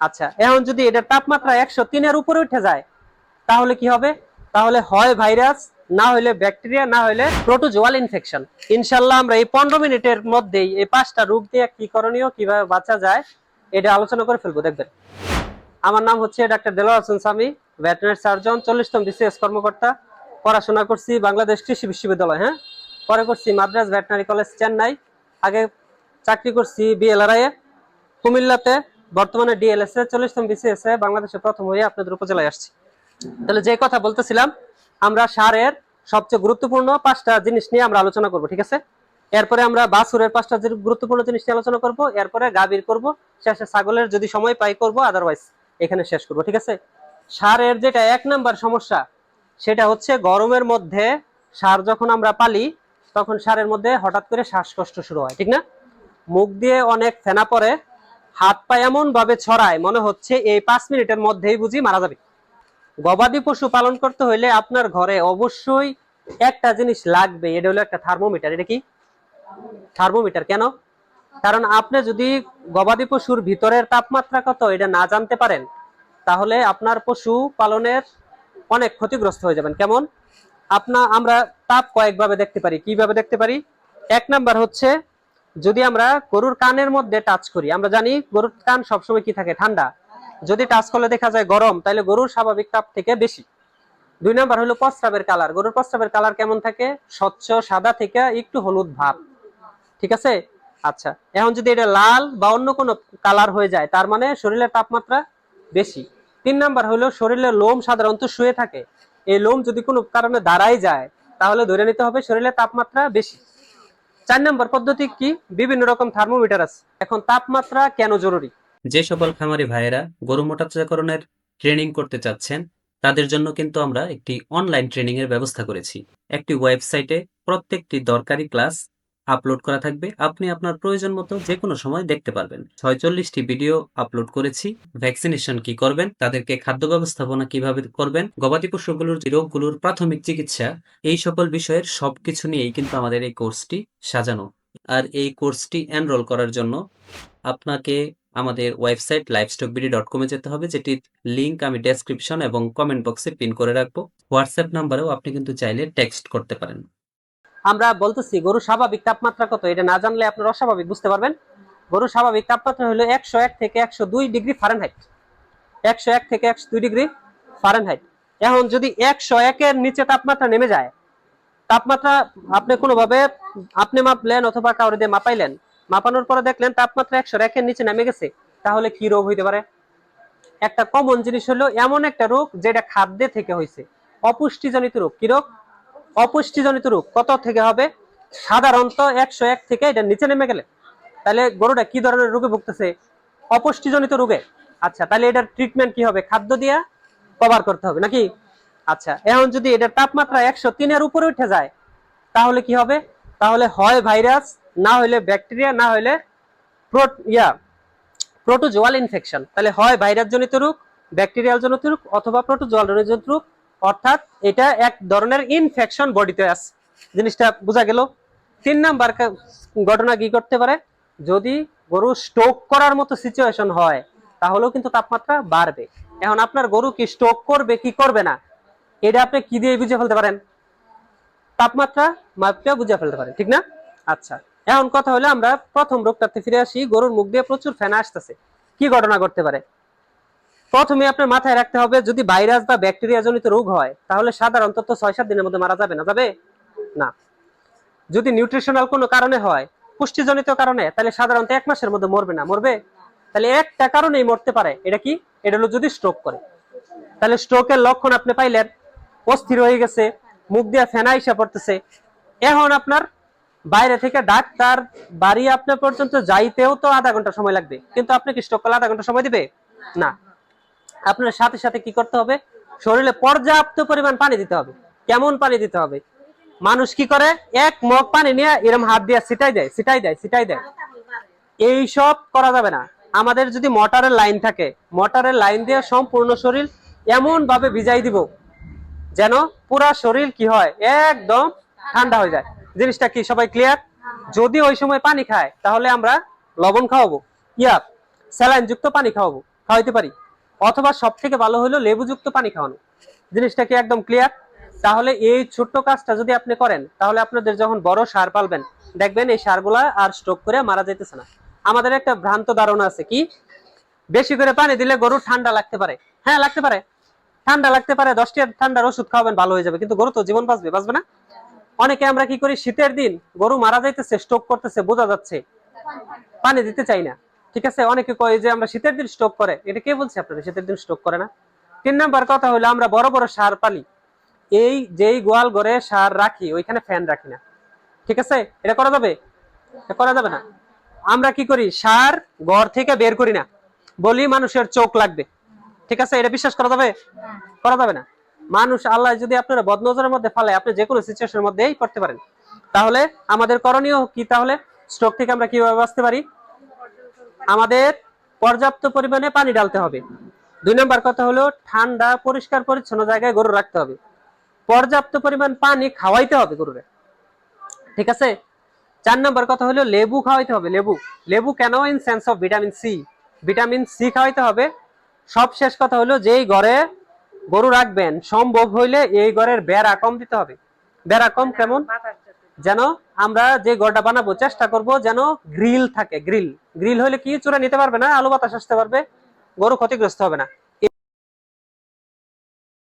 আচ্ছা, এখন যদি এটার তাপমাত্রা 103 এর উপরে উঠে যায় তাহলে কি হবে? তাহলে হয় ভাইরাস, না হলে ব্যাকটেরিয়া, না হলে প্রোটোজোয়াল ইনফেকশন। ইনশাআল্লাহ আমরা এই 15 মিনিটের মধ্যেই এই 5টা রোগ দিয়ে কি করণীয়, কিভাবে বাঁচা যায় এটা আলোচনা করে ফেলবো। দেখবেন, আমার নাম হচ্ছে doctor Delwar Hossain Sami, veterinary surgeon, 40তম বিসিএস কর্মকর্তা। পড়াশোনা করছি বাংলাদেশ কৃষি বিশ্ববিদ্যালয়, হ্যাঁ, পরে করছি মাদ্রাজ ভেটেরিনারি কলেজ চেন্নাই। আগে চাকরি করছি বিএলআরআই এ কুমিল্লাতে, বর্তমানে ডিএলএস এ 40তম বিসিএস এ বাংলাদেশে প্রথম হয়ে আপনাদের উপজেলায় আসছি। তাহলে যে কথা বলতেছিলাম, আমরা সারের সবচেয়ে গুরুত্বপূর্ণ 5টা জিনিস নিয়ে আমরা আলোচনা করব, ঠিক আছে? এরপরে আমরা বাছুরের 5টা গুরুত্বপূর্ণ জিনিস নিয়ে আলোচনা করব, এরপরে গাভীর করব, শেষে ছাগলের যদি সময় পাই করব, আদারওয়াইজ এখানে শেষ করব, ঠিক আছে? সারের যেটা 1 নাম্বার সমস্যা, সেটা হচ্ছে গরমের মধ্যে সার যখন আমরা পালি তখন সারের মধ্যে হঠাৎ করে শ্বাসকষ্ট শুরু হয়, ঠিক না? মুখ দিয়ে অনেক ফেনা পড়ে, হাত পা এমন ভাবে ছড়ায় মনে হচ্ছে এই 5 মিনিটের মধ্যেই বুঝি মারা যাবে। গবাদি পশু পালন করতে হইলে আপনার ঘরে অবশ্যই একটা জিনিস লাগবে, এটা হলো একটা থার্মোমিটার। এটা কি? থার্মোমিটার। কেন? কারণ আপনি যদি গবাদি পশুর ভিতরের তাপমাত্রা কত এটা না জানতে পারেন তাহলে আপনার পশু পালনের অনেক ক্ষতিগ্রস্ত হয়ে যাবেন। কেমন? আমরা তাপ কয়েকভাবে দেখতে পারি। কিভাবে দেখতে পারি? 1 নাম্বার হচ্ছে যদি আমরা গরুর কানের মধ্যে টাচ করি, আমরা জানি গরুর কান সবসময় কি থাকে? ঠান্ডা। যদি টাচ করলে দেখা যায় গরম, তাহলে গরুর স্বাভাবিক তাপ থেকে বেশি। 2 নাম্বার হলো প্রস্রাবের কালার। গরুর প্রস্রাবের কালার কেমন থাকে? স্বচ্ছ সাদা থেকে একটু হলুদ ভাব, ঠিক আছে? আচ্ছা, এখন যদি এটা লাল বা অন্য কোনো কালার হয়ে যায় তার মানে শরীরের তাপমাত্রা বেশি। 3 নাম্বার হলো শরীরের লোম সাধারণত শুয়ে থাকে, এই লোম যদি কোনো কারণে দাঁড়ায় যায় তাহলে ধরে নিতে হবে শরীরের তাপমাত্রা বেশি। 4 নম্বর পদ্ধতি কি? বিভিন্ন রকম থার্মোমিটার আছে। এখন তাপমাত্রা কেন জরুরি? যে সকল খামারি ভাইয়েরা গরু মোটাতাজাকরণের ট্রেনিং করতে চাচ্ছেন তাদের জন্য কিন্তু আমরা একটি অনলাইন ট্রেনিং এর ব্যবস্থা করেছি। একটি ওয়েবসাইটে প্রত্যেকটি দরকারি ক্লাস আপলোড করা থাকবে, আপনি আপনার প্রয়োজন মতো যে কোনো সময় দেখতে পারবেন। 46টি ভিডিও আপলোড করেছি। ভ্যাকসিনেশন কি করবেন, তাদেরকে খাদ্য ব্যবস্থাপনা কিভাবে করবেন, গবাদি পশুগুলোর যে রোগগুলোর প্রাথমিক চিকিৎসা, এই সকল বিষয়ের সবকিছু নিয়েই কিন্তু আমাদের এই কোর্সটি সাজানো। আর এই কোর্সটি এনরোল করার জন্য আপনাকে আমাদের ওয়েবসাইট livestockbd.com এ যেতে হবে, যেটির লিংক আমি ডেসক্রিপশন এবং কমেন্ট বক্সে পিন করে রাখবো। হোয়াটসঅ্যাপ নাম্বারেও আপনি কিন্তু চাইলে টেক্সট করতে পারেন। আমরা বলতেছি গরুর স্বাভাবিক তাপমাত্রা কত, এটা না জানলে আপনার অস্বাভাবিক বুঝতে পারবেন। গরুর স্বাভাবিক তাপমাত্রা হলো 101 থেকে 102 ডিগ্রি ফারেনহাইট। 101 থেকে 102 ডিগ্রি ফারেনহাইট। এখন যদি 101 এর নিচে তাপমাত্রা নেমে যায়, তাপমাত্রা আপনি কোনোভাবে আপনি মাপলেন অথবা কাউরে দিয়ে মাপাইলেন, মাপানোর পরে দেখলেন তাপমাত্রা 101 এর নিচে নেমে গেছে, তাহলে কি রোগ হইতে পারে? একটা কমন জিনিস হলো এমন একটা রোগ যেটা খাদ্যে থেকে হয়েছে, অপুষ্টিজনিত রোগ। কি রোগ? অপুষ্টিজনিত রোগ। কত থেকে হবে? সাধারণত 101 থেকে এটা নিচে নেমে গেলে। তাহলে গরুটা কি ধরনের রোগে ভুগতেছে? অপুষ্টিজনিত রোগে। আচ্ছা, তাহলে এটার ট্রিটমেন্ট কি হবে? খাদ্য দিয়ে কভার করতে হবে নাকি? আচ্ছা, এখন যদি এটার তাপমাত্রা 103 এর উপরে উঠে যায় তাহলে কি হবে? তাহলে হয় ভাইরাস, না হলে ব্যাকটেরিয়া, না হলে প্রোটোজোয়াল ইনফেকশন। তাহলে হয় ভাইরাস জনিত রোগ, ব্যাকটেরিয়াল জনিত রোগ অথবা প্রোটোজোয়াল জনিত রোগ, অর্থাৎ এটা এক ধরনের ইনফেকশন বডিতে আছে। জিনিসটা বোঝা গেল? 3 নাম্বার ঘটনা কি করতে পারে? যদি গরু স্ট্রোক করার মতো সিচুয়েশন হয় তাহলেও কিন্তু তাপমাত্রা বাড়বে। এখন আপনার গরু কি স্ট্রোক করবে কি করবে না এটা আপনি কি দিয়ে বুঝে ফেলতে পারেন? তাপমাত্রা মাপটা বুঝে ফেলতে পারেন, ঠিক না? আচ্ছা, এখন কথা হলো আমরা প্রথম রোগটাতে ফিরে আসি। গরুর মুখ দিয়ে প্রচুর ফেনা আসতেছে, কি ঘটনা করতে পারে? প্রথমে আপনার মাথায় রাখতে হবে যদি ভাইরাস বা ব্যাকটেরিয়া জনিত রোগ হয় তাহলে সাধারণত 6-7 দিনের মধ্যে মারা যাবে না, যাবে না। যদি নিউট্রিশনাল কোনো কারণে হয়, পুষ্টিজনিত কারণে, তাহলে সাধারণত 1 মাসের মধ্যে মরবে না, মরবে? তাহলে একটা কারণেই মরতে পারে, এটা কি? এটা হলো যদি স্ট্রোক করে। তাহলে স্ট্রোকের লক্ষণ আপনি পাইলেন, অস্থির হয়ে গেছে, মুখ দিয়ে ফেনা এসে পড়তেছে। এখন আপনার বাইরে থেকে ডাক্তার বাড়ি আপনার পর্যন্ত যাইতেও তো আধা ঘন্টা সময় লাগবে, কিন্তু আপনি কি স্ট্রোক করলে আধা ঘন্টা সময় দিবে? না। আপনার সাথে সাথে কি করতে হবে? শরীরে পর্যাপ্ত পরিমাণ পানি দিতে হবে। কেমন পানি দিতে হবে? মানুষ কি করে? 1 মগ পানি নিয়ে এরকম হাত দিয়ে ছিটাই দেয়, ছিটাই দেয়, ছিটাই দেয়। এই সব করা যাবে না। আমাদের যদি মোটরের লাইন থাকে, মোটরের লাইন দিয়ে সম্পূর্ণ শরীর এমন ভাবে ভিজাই দিব যেন পুরা শরীর কি হয়, একদম ঠান্ডা হয়ে যায়। জিনিসটা কি সবাই ক্লিয়ার? যদি ওই সময় পানি খায় তাহলে আমরা লবণ খাওয়াবো, স্যালাইন যুক্ত পানি খাওয়াবো। খাওয়াইতে পারি, অথবা সব থেকে ভালো হলো লেবুযুক্ত পানি খাওয়ানো। জিনিসটা কি একদম ক্লিয়ার? তাহলে এই ছোট্ট কাজটা যদি আপনি করেন, তাহলে আপনাদের যখন বড় ষাঁড় পালবেন, দেখবেন এই ষাঁড়গুলা আর স্ট্রোক করে মারা যাইতেছে না। আমাদের একটা ভ্রান্ত ধারণা আছে কি, বেশি করে পানি দিলে গরু ঠান্ডা লাগতে পারে। হ্যাঁ, লাগতে পারে, ঠান্ডা লাগতে পারে, 10টা ঠান্ডার ওষুধ খাওয়াবেন ভালো হয়ে যাবে, কিন্তু গরু তো জীবন বাঁচবে, বাঁচবে না? অনেকে আমরা কি করি, শীতের দিন গরু মারা যাইতেছে, স্ট্রোক করতেছে, বোঝা যাচ্ছে, পানি দিতে চাই না। ঠিক আছে, অনেকে কয় যে আমরা শীতের দিন স্ট্রোক করে, এটা কে বলছে আপনারা শীতের দিন স্ট্রোক করে না? 3 নাম্বার কথা হলো, আমরা বড় বড় ষাঁড় পালি, এই যেই গোয়াল ঘরে ষাঁড় রাখি ওইখানে ফ্যান রাখি না। ঠিক আছে, এটা করা যাবে? এটা করা যাবে না। আমরা কি করি, ষাঁড় ঘর থেকে বের করি না, বলি মানুষের চোখ লাগবে। ঠিক আছে, এটা বিশ্বাস করা যাবে? করা যাবে না। মানুষ, আল্লাহ যদি আপনারা বদনজরের মধ্যে ফালে, আপনি যে কোনো সিচুয়েশনের মধ্যেই করতে পারেন। তাহলে আমাদের করণীয় কি? তাহলে স্ট্রোক থেকে আমরা কিভাবে বাঁচতে পারি? আমাদের পর্যাপ্ত পরিমাণে পানি ঢালতে হবে। 2 নাম্বার কথা হলো, ঠান্ডা পরিষ্কার পরিচ্ছন্ন জায়গায় গরু রাখতে হবে। পর্যাপ্ত পরিমাণ পানি খাওয়াইতে হবে গরুরে। ঠিক আছে। 4 নাম্বার কথা হলো, লেবু খাওয়াইতে হবে। লেবু, লেবু কেন? In sense of vitamin C, vitamin C খাওয়াইতে হবে। সব শেষ কথা হলো, যেই ঘরে গরু রাখবেন, সম্ভব হইলে এই ঘরের বেড়া কম দিতে হবে। বেড়া কম কেমন? যেন আমরা যে ঘরটা বানাবো, চেষ্টা করব যেন গ্রিল থাকে। গ্রিল, গ্রিল হলে কি, চূড়া নিতে পারবে না, আলো বাতাস আসতে পারবে, গরু ক্ষতিগ্রস্ত হবে না।